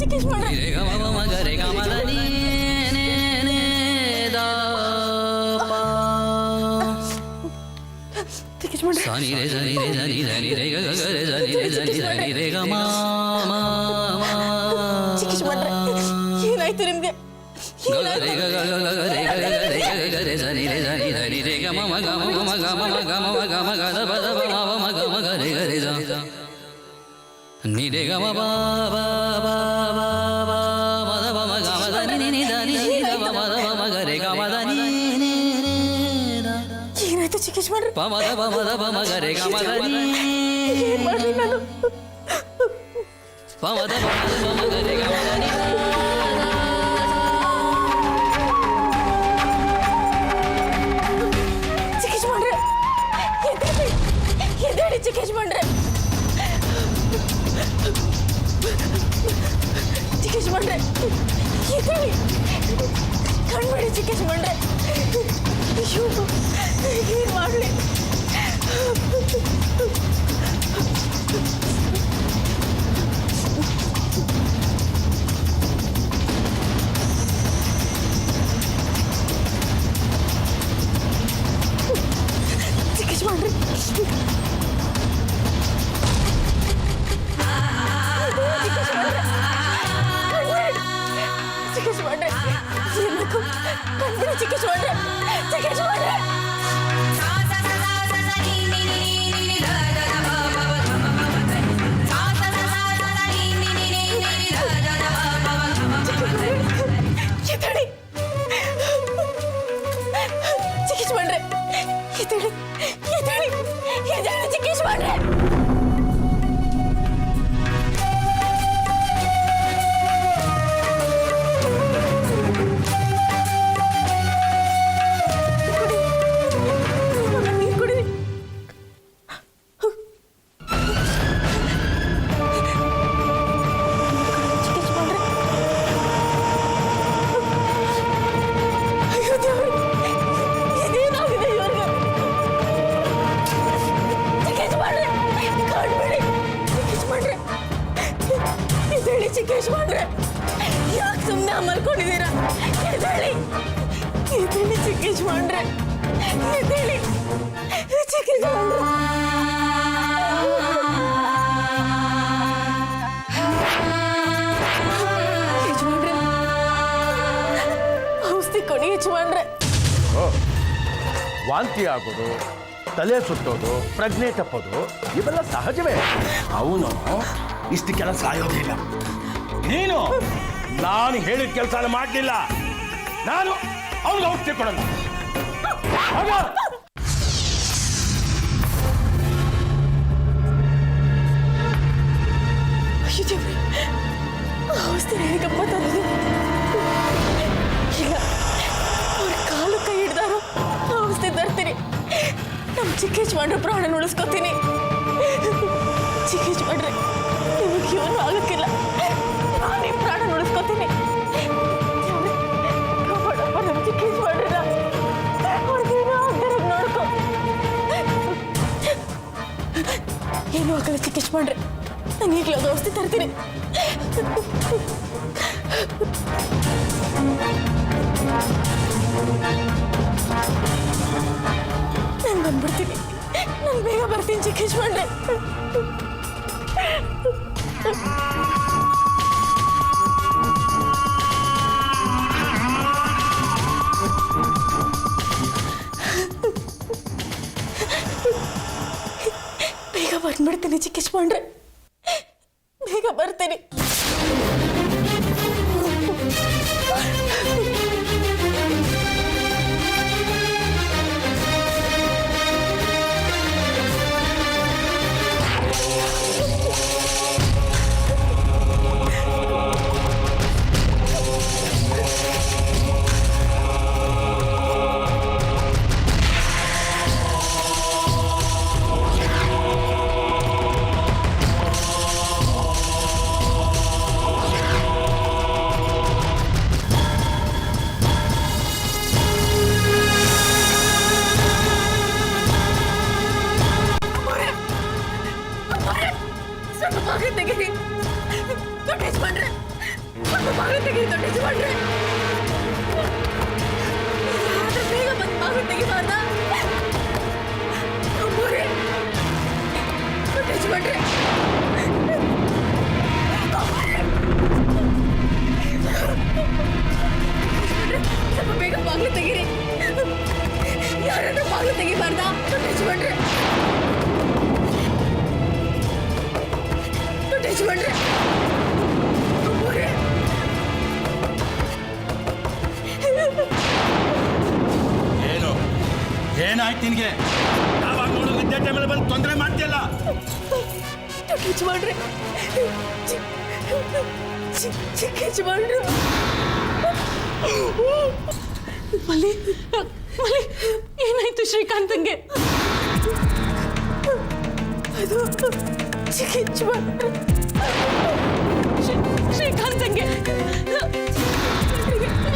ಚಿಕ್ಕೇಶ್ ಮಾಡ್ರೆ ಚಿಕ್ಕೇಶ್ ಮಾಡ್ರೆ ಏನಾಯ್ತು ನಿಮ್ಗೆ ಏನಾಯ್ತು ಚಿಕ್ಕೇಶ್ ಮಾಡ್ರೆ ಏನ್ ಮಾಡ್ಲಿ ನಾನು ಚಿಕ್ಕೇಶ್ ಮಾಡ್ರೆ ಎದ್ದೇಳಿ ಚಿಕ್ಕೇಶ್ ಮಾಡ್ರೆ ಚಿಕ್ಕೇಶ್ ಮಾಡ್ರೆ ಎದ್ದೇಳಿ ಕಣ್ಬೇಡಿ ಚಿಕ್ಕೇಶ್ ಮಾಡ್ರೆ ಅಯ್ಯೋ ಏನ್ ಮಾಡ್ಲಿ ಚಿಕ್ಕೇಶ್ ಮಾಡ್ರೆ ಚಿಕ್ಕೇಶ್ ಮಾಡ್ರೆ ಏನಕ್ಕೂ ಕಣ್ಬಿಡಿ ಚಿಕ್ಕೇಶ್ ಮಾಡ್ರೆ ಚಿಕ್ಕೇಶ್ ಮಾಡ್ರೆ ಎದ್ದೇಳಿ ಚಿಕ್ಕೇಶ್ ಮಾಡ್ರೆ ಎದ್ದೇಳಿ ಎದ್ದೇಳಿ ಎದ್ದೇಳಿ ಚಿಕ್ಕೇಶ್ ಮಾಡ್ರೆ ಚಿಕ್ಕೇಶ್ ಮಾಡ್ರೆ ಯಾಕೆ ಸುಮ್ಮನೆ ಮಲ್ಕೊಂಡಿದ್ದೀರಾ ಎದ್ದೇಳಿ ಎದ್ದೇಳಿ ಚಿಕ್ಕೇಶ್ ಮಾಡ್ರೆ ಎದ್ದೇಳಿ ಚಿಕ್ಕೇಶ್ ಮಾಡ್ರೆ ಯಜಮಾನ್ರೆ ಔಷಧಿ ಕೊಡಿ ಯಜಮಾನ್ರೆ ವಾಂತಿ ಆಗೋದು ತಲೆ ಸುತ್ತೋದು ಪ್ರಜ್ಞೆ ತಪ್ಪೋದು ಇವೆಲ್ಲ ಸಹಜವೇ. ಅವನು ಇಷ್ಟಕ್ಕೆಲ್ಲ ಸಾಯೋದಿಲ್ಲ. ನೀನು ನಾನು ಹೇಳಿದ ಕೆಲಸ ಮಾಡಲಿಲ್ಲ, ನಾನು ಅವನಿಗೆ ಔಷಧಿ ಕೊಡಲ್ಲ. ಔಷಧಿ ಹೇಗಪ್ಪ ತರೋದು? ಇಲ್ಲ, ಅವ್ರ ಕಾಲು ಕೈ ಹಿಡ್ದಾರು ಔಷಧಿ ತರ್ತೀನಿ. ನಮ್ಮ ಚಿಕ್ಕೇಶ್ ಮಾಡ್ರೆ ಪ್ರಾಣ ಉಳಿಸ್ಕೊತೀನಿ. ಚಿಕ್ಕೇಶ್ ಮಾಡ್ರೆ ನಿಮಗೆ ಏನು ಆಗಕ್ಕಿಲ್ಲ, ನಾನೇ ಪ್ರಾಣ ಉಳಿಸ್ಕೊತೀನಿ. ನಮ್ಮ ಚಿಕ್ಕೇಶ್ ಮಾಡ್ರೆ ಅವ್ರಿಗೇನೋ ಆಗ್ದಿರೋದು ನೋಡ್ಕೊ. ಏನೂ ಆಗಲ್ಲ ಚಿಕ್ಕೇಶ್ ಮಾಡ್ರೆ, ನಾನು ಈಗಲೇ ಅದು ಔಷಧಿ ತರ್ತೀನಿ. ನಾನು ಬಂದ್ಬಿಡ್ತೀನಿ, ನಾನು ಬೇಗ ಬರ್ತೀನಿ ಚಿಕ್ಕೇಶ್ ಮಾಡ್ರೆ. ಬೇಗ ಬಂದ್ಬಿಡ್ತೀನಿ ಚಿಕ್ಕೇಶ್ ಮಾಡ್ರೆ, ಬೇಗ ಬರ್ತೀನಿ. ಸ್ವಲ್ಪ ಬಾಗಿಲು ತೆಗೀರಿ ದೊಡ್ಡ ಯಜಮಾನ್ರೆ. ಯಾರಾದ್ರೂ ಬೇಗ ಬಂದು ಬಾಗಿಲು ತೆಗಿಬಾರ್ದ? ಅಮ್ಮೋರೆ, ದೊಡ್ಡ ಯಜಮಾನ್ರೆ. ಸ್ವಲ್ಪ ಬೇಗ ಬಾಗಿಲು ತೆಗೀರಿ. ಯಾರಾದ್ರೂ ಬಾಗಿಲು ತೆಗಿಬಾರ್ದ ದೊಡ್ಡ ಯಜಮಾನ್ರೆ? ದೊಡ್ಡ ಯಜಮಾನ್ರೆ. ಅಮ್ಮೋರೆ. ಏನು ಏನಾಯ್ತು ನಿನಗೆ? ಯಾವಾಗ ನೋಡು ನಿದ್ದೆ ಟೈಮಲ್ಲಿ ಬಂದು ತೊಂದರೆ ಮಾಡ್ತೀಯಲ್ಲ. ದೊಡ್ಡ ಯಜಮಾನ್ರೆ, ಚಿಕ್ಕ ಯಜಮಾನ್ರು. ಮಲ್ಲಿ ಮಲ್ಲಿ, ಏನಾಯ್ತು ಶ್ರೀಕಾಂತಂಗೆ? ಅದು ಚಿಕ್ಕ ಯಜಮಾನ್ರು. ಶ್ರೀಕಾಂತಂಗೆ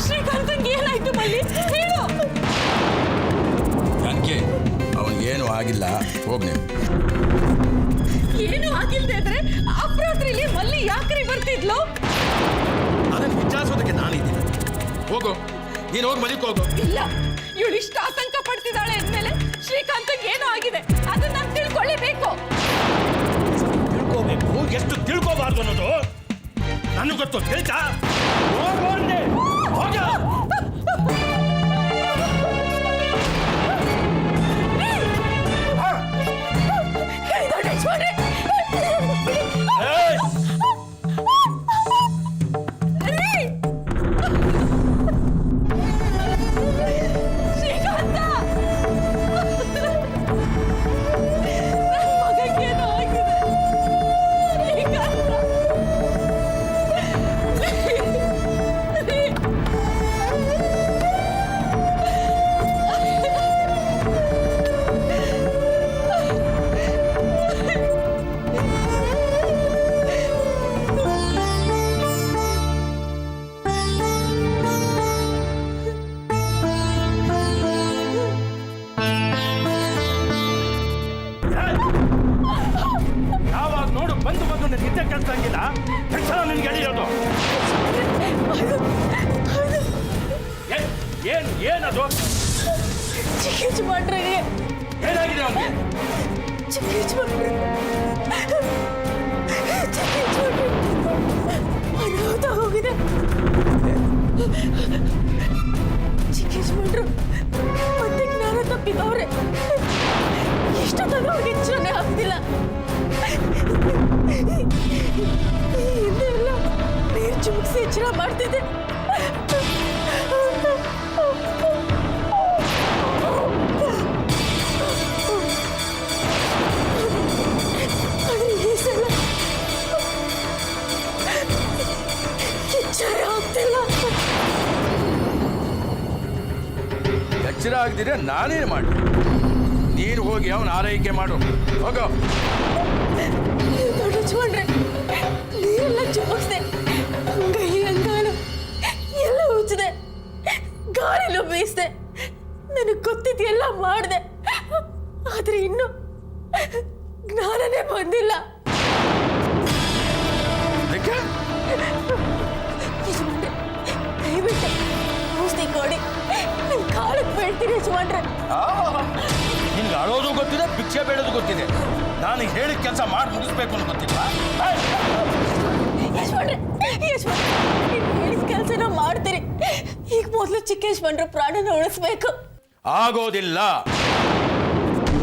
ಶ್ರೀಕಾಂತಂಗೆ ಏನಾಯ್ತು ಮಲ್ಲಿ? ಹೇಳು. ಯಾಕೆ ಅವನಿಗೇನು ಆಗಿಲ್ಲ, ಹೋಗ್ ನೀನು. ಏನು ಆಗಿಲ್ದೆ ಇದ್ರೆ ಅಪರಾತ್ರಿಲಿ ಮಲ್ಲಿ ಯಾಕ್ರಿ ಬರ್ತಿದ್ಲು? ಅದನ್ನು ವಿಚಾರಿಸೋದಕ್ಕೆ ನಾನಿದ್ದೀನಿ. ಹೋಗು, ನೀನು ಹೋಗಿ ಮಲಿಕ್ ಹೋಗು. ಇಲ್ಲ, ಇವಳು ಇಷ್ಟ ಆತಂಕ ಪಡ್ತಿದ್ದಾಳೆ ಅಂದ್ಮೇಲೆ ಶ್ರೀಕಾಂತಂಗೆ ಏನೋ ಆಗಿದೆ, ಅದನ್ನ ನಾನು ತಿಳ್ಕೊಳ್ಳೇಬೇಕು. ತಿಳ್ಕೋಬೇಕು, ಎಷ್ಟು ತಿಳ್ಕೋಬಾರ್ದು ಅನ್ನೋದು ನನಗೆ ಗೊತ್ತು. ಹೇಳ್ತಾ ಹೋಗು ಅಂದೆ. ಹೋಗ. ಶ್ರೀಕಾಂತ, ನನ್ನ ಮಗನಿಗೇನೋ ಆಗಿದೆ. ಯಾವಾಗ ನೋಡು ಬಂದು ಬಂದು ನಿದ್ದೆ ಕೆಲ್ಸಂಗಿಲ್ಲ. ಹೆಚ್ಚಳ ನಿನ್ಗೆ ಎಳಿಯೋದು ಏನದು? ಚಿಕ್ಕ ಯಜಮಾನ್ರಿಗೆ ಏನಾಗಿದೆ ಅವನಿಗೆ? ಚಿಕ್ಕ ಯಜಮಾನ್ರು ಅನಾಹುತ ಹೋಗಿದೆ. ಚಿಕ್ಕ ಯಜಮಾನ್ರು ಮತ್ತೆ ಜ್ಞಾನ ತಪ್ಪಿದವ್ರೆ. ಎಷ್ಟೊತ್ತಾದ್ರೂ ಅವ್ರಿಗೆ ಎಚ್ಚರನೇ ಆಗ್ತಿಲ್ಲ. ಹಿಂದೆಲ್ಲ ನೀರು ಚುಮುಕ್ಸಿ ಎಚ್ಚರ ಮಾಡ್ತಿದ್ದೆ. ಆದ್ರೆ ಈ ಸಲ ಎಚ್ಚರ ಆಗ್ತಿಲ್ಲ. ಎಚ್ಚರ ಆಗದಿದ್ರೆ ನಾನೇನು ಮಾಡಿ? ನೀನು ಹೋಗಿ ಅವನ ಆರೈಕೆ ಮಾಡು. ಹೋಗೋ. ದೊಡ್ಡ ಯಜಮಾನ್ರೆ, ನೀರೆಲ್ಲ ಚುಮುಕ್ಸ್ದೆ, ಕೈ ಅಂಗಾಲು ಎಲ್ಲ ಉಜ್ಜಿದೆ, ಗಾಳಿಲೂ ಬೀಸ್ದೆ, ನನಗೆ ಗೊತ್ತಿದ್ದೆಲ್ಲ ಮಾಡಿದೆ. ಆದ್ರೆ ಇನ್ನು ಜ್ಞಾನನೇ ಬಂದಿಲ್ಲ. ಯಜಮಾನ್ರೆ, ದಯವಿಟ್ಟು ಔಷಧಿ ಕೊಡಿ, ನನ್ನ ಕಾಲಕ್ಕೆ ಬೀಳ್ತೀನಿ ಯಜಮಾನ್ರೆ. ನಿನ್ಗೆ ಅಳೋದು ಗೊತ್ತಿದೆ, ಭಿಕ್ಷೆ ಬೇಡೋದು ಗೊತ್ತಿದೆ. ನಾನು ಹೇಳಿದ ಕೆಲಸ ಮಾಡಿ ಮುಗಿಸ್ಬೇಕು ಅಂತ ಗೊತ್ತಿಲ್ವಾ? ಯಜಮಾನ್ರೆ, ಯಜಮಾನ್ರೆ, ನೀವು ಹೇಳಿದ ಕೆಲಸನ ಮಾಡ್ತೀರಿ. ಈಗ ಮೊದಲು ಚಿಕ್ಕ ಯಜಮಾನ್ರ ಪ್ರಾಣನ ಉಳಿಸ್ಬೇಕು. ಆಗೋದಿಲ್ಲ.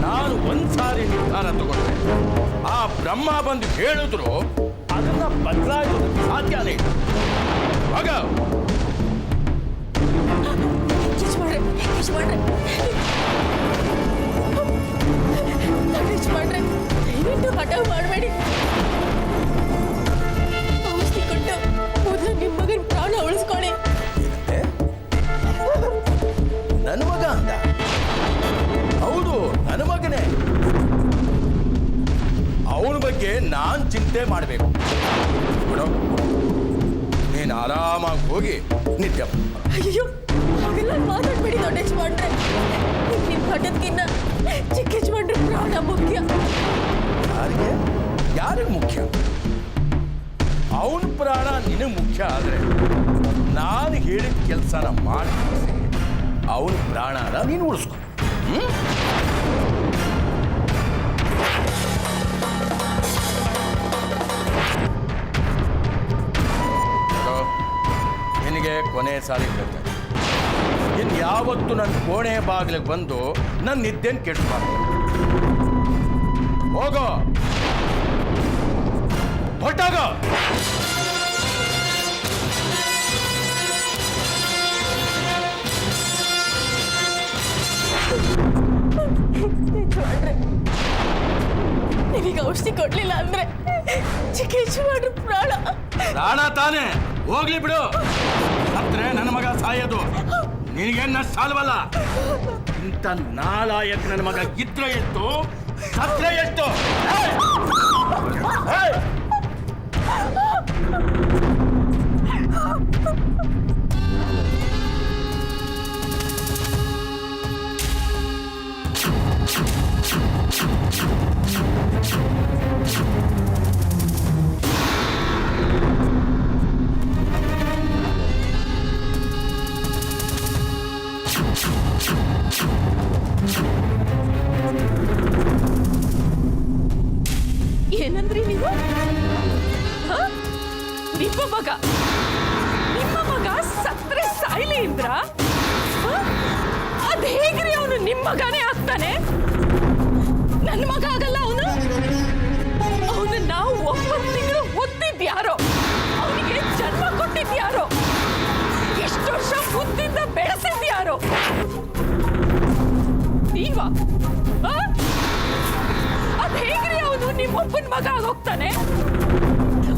ನಾನು ಒಂದ್ಸಾರಿ ನಿರ್ಧಾರ ತಗೊಂಡೆ, ಆ ಬ್ರಹ್ಮ ಬಂದು ಹೇಳಿದ್ರು ಅದನ್ನ ಬದಲಾಯಿಸೋದಕ್ಕೆ ಸಾಧ್ಯನೇ ಇಲ್ಲ. ಆಗ ಯಜಮಾನ್ರೆ, ಯಜಮಾನ್ರೆ, ಯಜಮಾನ್ರೆ, ದಯವಿಟ್ಟು ಹಠ ಮಾಡಬೇಡಿ. ಔಷಧಿ ಕೊಟ್ಟು ಮೊದಲು ನಿಮ್ಮ ಮಗನ ಪ್ರಾಣ ಉಳಿಸ್ಕೊಳ್ಳಿ. ನನ್ನ ಮಗ ಅಂದ? ಹೌದು, ನನ್ನ ಮಗನೇ. ಅವನ ಬಗ್ಗೆ ನಾನು ಚಿಂತೆ ಮಾಡಬೇಕು. ನೀನು ಆರಾಮಾಗಿ ಹೋಗಿ ನಿತ್ಯ. ಅಯ್ಯೋ, ಹಾಗೆಲ್ಲ ಮಾತಾಡ್ಬೇಡಿ ದೊಡ್ಡ ಯಜಮಾನ್ರೆ. ನಿಮ್ಮ ಹಠದ್ಕಿನ್ನ ಚಿಕ್ಕ ಯಜಮಾನ್ರೆ ಪ್ರಾಣ ಮುಖ್ಯ. ಯಾರಿಗೆ ಮುಖ್ಯ? ಅವನ ಪ್ರಾಣ ನಿನಗೆ ಮುಖ್ಯ ಆದರೆ ನಾನು ಹೇಳಿದ ಕೆಲಸನ ಮಾಡಿ ಅವನ ಪ್ರಾಣನ ನೀನು ಉಳಿಸ್ಕೊ. ನಿನಗೆ ಕೊನೆ ಸಾರಿ ಹೇಳ್ತೇನೆ, ಇನ್ನು ಯಾವತ್ತು ನನ್ನ ಕೋಣೆ ಬಾಗಿಲಿಗೆ ಬಂದು ನನ್ನ ನಿದ್ದೆನ ಕೆಟ್ಟಬಾರ್ದು. ಹೋಗೋ, ಹೊರಟಾಗೋ. ನೀವೀಗ ಔಷಧಿ ಕೊಡ್ಲಿಲ್ಲ ಅಂದ್ರೆ ಚಿಕ್ಕೇಶ್ವರ ಪ್ರಾಣ ಪ್ರಾಣ ತಾನೇ, ಹೋಗ್ಲಿ ಬಿಡು. ಸತ್ರೆ ನನ್ನ ಮಗ ಸಾಯೋದು ನಿನಗೇನು ಸಾಲವಲ್ಲ. ಇಂಥ ನಾಲಾಯಕ್ ನನ್ನ ಮಗ ಇದ್ರೆ ಎಷ್ಟು, ಸತ್ರೆ ಎಷ್ಟು. ಏನಂದ್ರಿ ನೀವು? ನಿಮ್ಮ ಮಗ ಸತ್ರೆ ಸಾಯ್ಲಿ ಇಂದ್ರ? ಅದ್ ಹೇಗ್ರಿ ಅವನು ನಿಮ್ಮ ಮಗನೇ ಆಗ್ತಾನೆ? ನನ್ನ ಮಗ ಆಗಲ್ಲ ಅವನು. ಅವನನ್ನ 9 ತಿಂಗಳು ಹೊತ್ತಿದ್ಯಾರೋ, ಅವನಿಗೆ ಜನ್ಮ ಕೊಟ್ಟಿದ್ಯಾರೋ, ಎಷ್ಟು ವರ್ಷ ಮುದ್ದಿಂದ ಬೆಳೆಸಿದ್ಯಾರೋ ನೀವ? ಅದ್ ಹೇಗ್ರಿ ಅವನು ನಿಮ್ಮೊಬ್ಬನ ಮಗ ಆಗೋಗ್ತಾನೆ?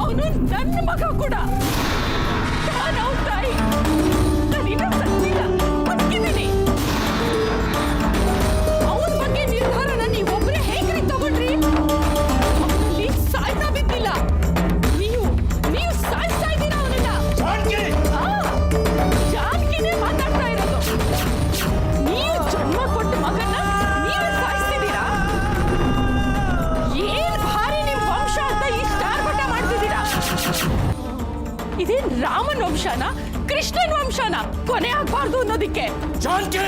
ಅವನು ನನ್ನ ಮಗ ಕೂಡ. ನಾನು ತಾಯಿ, ನಾನಿನ್ನ ಸತ್ತಿಲ್ಲ, ಬದುಕಿದ್ದೀನಿ. ಅವನ ಬಗ್ಗೆ ನಿರ್ಧಾರನ ನೀವೊಬ್ಬರೇ ಹೇಗ್ರಿ ತಗೊಂಡ್ರಿ? ಅವನಲ್ಲಿ ಸಾಯ್ತಾ ಬಿದ್ದಿಲ್ಲ, ನೀವು ಸಾಯ್ತಾ ಇದ್ದೀರಾ ಅವನನ್ನ. ಜಾನಕಿನೇ ಮಾತಾಡ್ತಾ ಇರೋದು. ನೀವು ಜನ್ಮ ಕೊಟ್ಟ ಮಗನ್ನ ನೀವೇ ಸಾಯಿಸ್ತಿದ್ದೀರಾ? ಏನ್ ಭಾರಿ ನಿಮ್ ವಂಶ ಅಂತ ಇಷ್ಟ ಆರ್ಭಟ ಮಾಡ್ತಿದ್ದೀರಾ? ಇದೇನ್ ರಾಮನ್ ವಂಶನ, ಕೃಷ್ಣನ್ ವಂಶನ ಕೊನೆ ಆಗ್ಬಾರ್ದು ಅನ್ನೋದಿಕ್ಕೆ? ಜಾನಕಿ,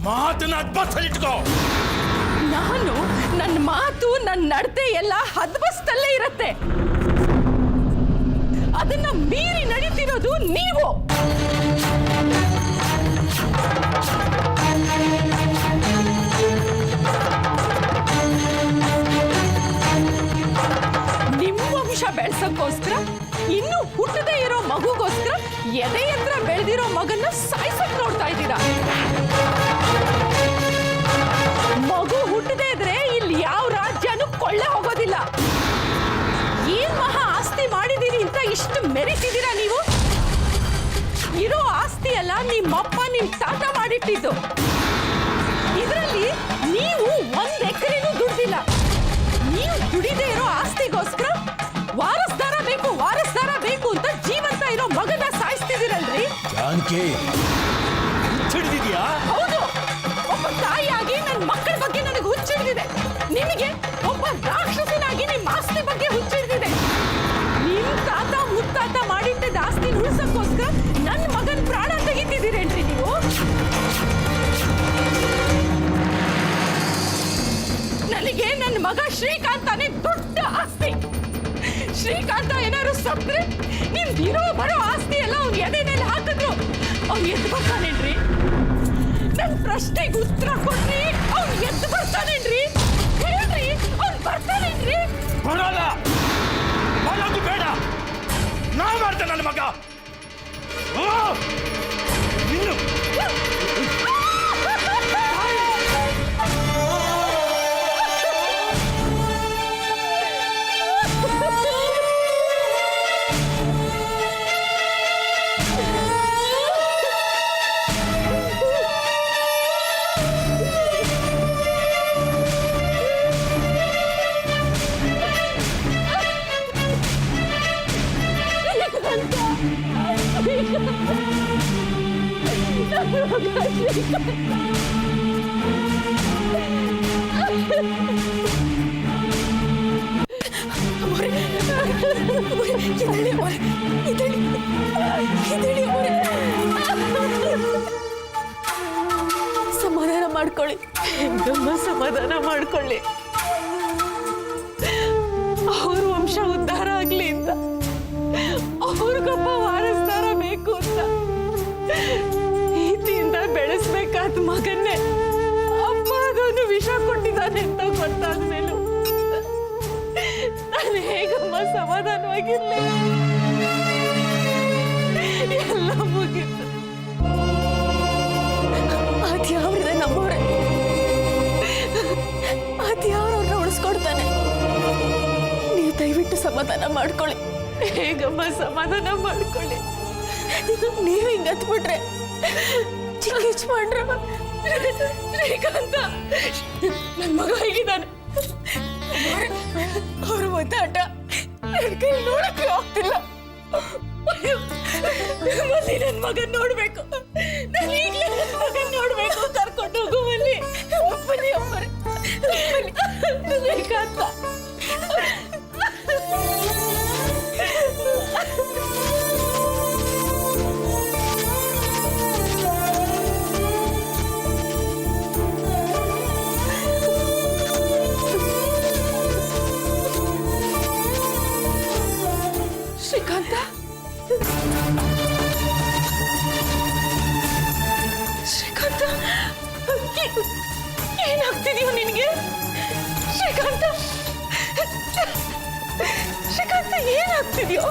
ಮಾತನ್ನ ಅದ್ಭುತಲಿಟ್ಕೋ. ನಾನು ನನ್ನ ಮಾತು, ನನ್ನ ನಡತೆ ಎಲ್ಲ ಹದ್ಬಸ್ತಲ್ಲೇ ಇರತ್ತೆ. ಅದನ್ನ ಮೀರಿ ನಡೀತಿರೋದು ನೀವು. ನಿಮ್ಮ ವಂಶ ಬೆಳೆಸಕ್ಕೋಸ್ಕರ, ಇನ್ನು ಹುಟ್ಟದೇ ಇರೋ ಮಗುಗೋಸ್ಕರ ಎದೆ ಎತ್ತರ ಬೆಳೆದಿರೋ ಮಗನ್ನ ಸಾಯಿಸಕ್ ನೋಡ್ತಾ ಇದ್ದೀರಾ. ಮಗು ಹುಟ್ಟದೇ ಇದ್ರೆ ಇಲ್ಲಿ ಯಾವ ರಾಜ್ಯನೂ ಕೊಳ್ಳೆ ಹೋಗೋದಿಲ್ಲ. ಏನ್ ಮಹಾ ಆಸ್ತಿ ಮಾಡಿದೀರಿ ಅಂತ ಇಷ್ಟು ಮೆರಿತಿದ್ದೀರಾ ನೀವು? ಇರೋ ಆಸ್ತಿ ಎಲ್ಲ ನಿಮ್ಮಪ್ಪ ನಿಮ್ ತಾತ ಮಾಡಿಟ್ಟಿದ್ದು. ಇದರಲ್ಲಿ ನೀವು 1 ಎಕರೆನೂ ದುಡ್ದಿಲ್ಲ. ನೀವು ದುಡಿದೇ ಇರೋ ಆಸ್ತಿಗೋಸ್ಕರ ವಾರಸ್ದಾರ ಬೇಕು ಅಂತ ಜೀವಂತ ಇರೋ ಮಗನ ಸಾಯಿಸ್ತಿದ್ದೀರಲ್ರಿ. ಜಾನಕಿ, ಹಿಡಿದಿದ್ಯಾ? ಹೌದು, ಒಬ್ಬ ತಾಯಿಯಾಗಿ ನನ್ನ ಮಕ್ಕಳ ಬಗ್ಗೆ ನನಗೆ ಹುಚ್ಚಿಡಿದಿದೆ. ನಿಮಗೆ ಒಬ್ಬ ರಾಕ್ಷಸನಾಗಿ ನಿಮ್ಮ ಆಸ್ತಿ ಬಗ್ಗೆ ಹುಚ್ಚಿಡಿದಿದೆ. ನಿಮ್ ತಾತ ಮುತ್ತಾತ ಮಾಡಿಟ್ಟಿದ್ದ ಆಸ್ತಿ ಉಳಿಸಕ್ಕೋಸ್ಕರ ನನ್ನ ಮಗನ ಪ್ರಾಣ ತೆಗಿತಿದ್ದೀರೇನ್ರಿ ನೀವು? ನನಗೆ ನನ್ನ ಮಗ ಶ್ರೀಕಾಂತನೇ ದೊಡ್ಡ ಆಸ್ತಿ. ಶ್ರೀಕಾಂತ ಏನಾದ್ರು ಸತ್ರೆ ನಿಮ್ದಿರೋ ಬರೋ ಆಸ್ತಿ ಎಲ್ಲ ಅವ್ನ ಎದೆ ಮೇಲೆ ಹಾಕಿದ್ರು ಅವ್ನು ಎದ್ದು ಬರ್ತಾನೇನ್ರಿ? ನನ್ನ ಪ್ರಶ್ನೆಗೆ ಉತ್ತರ ಕೊಡ್ರಿ. ಅವ್ನು ಎದ್ದು ಬರ್ತಾನೇನ್ರಿ? ಹೇಳ್ರಿ, ಅವ್ನು ಬರ್ತಾನೇನ್ರಿ? ಬರಲ್ಲ, ಬರೋದು ಬೇಡ. ನಾ ಮಾಡ್ತೇನೆ ನನ್ನ ಮಗ. ಇನ್ನು ಹೇಗಮ್ಮ ಸಮಾಧಾನ ಮಾಡ್ಕೊಳ್ಳಿ? ಅವ್ರ ವಂಶ ಉದ್ಧಾರ ಆಗ್ಲಿ ಅಂತ, ಅವ್ರಿಗೊಬ್ಬ ವಾರಸ್ದಾರ ಬೇಕು ಅಂತ ಪ್ರೀತಿಯಿಂದ ಬೆಳೆಸ್ಬೇಕಾದ ಮಗನ್ನೇ ಅಪ್ಪ ಅದನ್ನು ವಿಷ ಕೊಟ್ಟಿದ್ದಾನೆ ಅಂತ ಗೊತ್ತಾದ ಮೇಲೂ ನಾನು ಹೇಗಮ್ಮ ಸಮಾಧಾನವಾಗಿರ್ಲಿ? ಎಲ್ಲ ಮುಗಿತು. ಅದ್ಯಾವ್ರಿದೆ ನಮ್ಮವ್ರೆ, ಅದ್ಯಾವ್ರವ್ರನ್ನ ಉಳಿಸ್ಕೊಡ್ತಾನೆ. ನೀವು ದಯವಿಟ್ಟು ಸಮಾಧಾನ ಮಾಡ್ಕೊಳ್ಳಿ. ಹೇಗಮ್ಮ ಸಮಾಧಾನ ಮಾಡ್ಕೊಳ್ಳಿ? ನೀವು ಹಿಂಗ ಹತ್ಬಿಟ್ರೆ ಚಿಕ್ಕೀಚ್ ಮಾಡ್ರ ಶ್ರೀಕಾಂತ ನನ್ ಮಗ ಹೇಗಿದ್ದಾನೆ? ಅವ್ರ ಒದ್ದಾಟ ನೋಡಕ್ಕೆ ಆಗ್ತಿಲ್ಲ. ಮಲ್ಲಿ ನನ್ ಮಗನ್ ನೋಡ್ಬೇಕು, ನಾನು ಈಗ್ಲೇ ನನ್ ಮಗನ್ ನೋಡ್ಬೇಕು. ಕರ್ಕೊಂಡು ಹೋಗು ಮಲ್ಲಿ. ಒಪ್ಪಲಿ ಅಪ್ಪರೆ ಶ್ರೀಕಾಂತ. ಶ್ರೀಕಾಂತ, ಶ್ರೀಕಾಂತ, ಏನಾಗ್ತಿದೀಯ ನಿನಗೆ? ಶ್ರೀಕಾಂತ, ಶ್ರೀಕಾಂತ ಏನಾಗ್ತಿದೆಯೋ?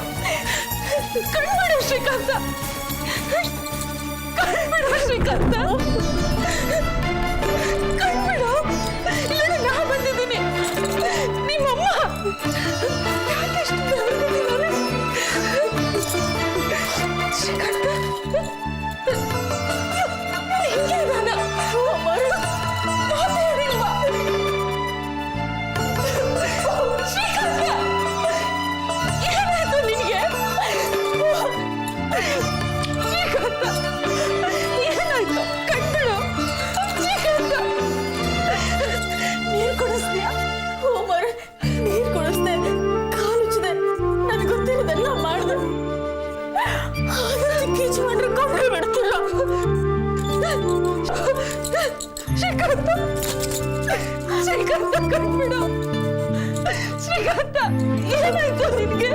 ಕಣ್ಬಿಡು ಶ್ರೀಕಾಂತ, ಕಣ್ಬಿಡು ಶ್ರೀಕಾಂತ, ಕಣ್ಬಿಡು. ಇಲ್ಲ ನಾ ಬಂದಿದ್ದೀನಿ, ನಿಮ್ಮಮ್ಮ ಯಾಕೆಷ್ಟು ಬೆವರ್ಬಿಟ್ಟಿದ್ದಾರೆ? ಶ್ರೀಕಾಂತ ಹಿಂಗೆ ಇದಾನ? ಮಾತಾಡಿಲ್ವಾ? ಶ್ರೀಕಾಂತ ಏನಾಯ್ತು ನಿನಗೆ? ಶ್ರೀಕಾಂತ ಏನಾಯ್ತು? ಕಣ್ಬಿಡು ಶ್ರೀಕಾಂತ. ನೀರು ಕುಡಿಸ್ತೀಯಾ? ಹೋಮರ್ ನೀರು ಕುಡಿಸ್ದೆ, ಕಾಲುಚ್ಚಿದೆ, ನನಗೆ ಗೊತ್ತಿರೋದೆಲ್ಲ ಮಾಡ್ದೆ. ಕೀಚು ಮಾಡ್ರೆ ಕಮ್ಮಿ ಬಿಡ್ತಿಲ್ಲ. ಶ್ರೀಕಾಂತ, ಶ್ರೀಕಾಂತ ಕಣ್ಬಿಡು. ಶ್ರೀಕಾಂತ ಏನಾಯ್ತು ನಿನ್ಗೆ?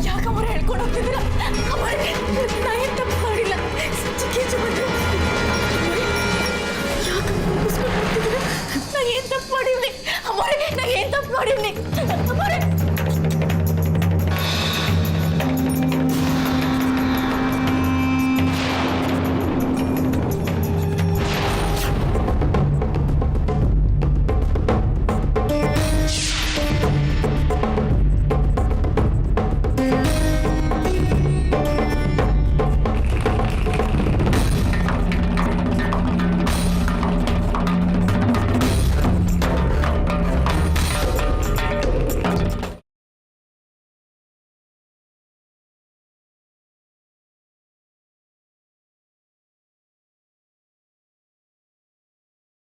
ಯಾಕಮ್ಮರ ಹೇಳ್ಕೊಂಡು ಹೋಗ್ತಿದ್ದೀರಾ? ನಾ ಏನ್ ತಪ್ಪು ಮಾಡಿಲ್ಲ. ಯಾಕಮ್ಮ ನಾ ಏನ್ ತಪ್ಪು ಮಾಡಿವ್ನಿ? ಅಮ್ಮರೇ ನಾ ಏನ್ ತಪ್ಪು ಮಾಡಿವ್ನಿ? ಅಮ್ಮರೇ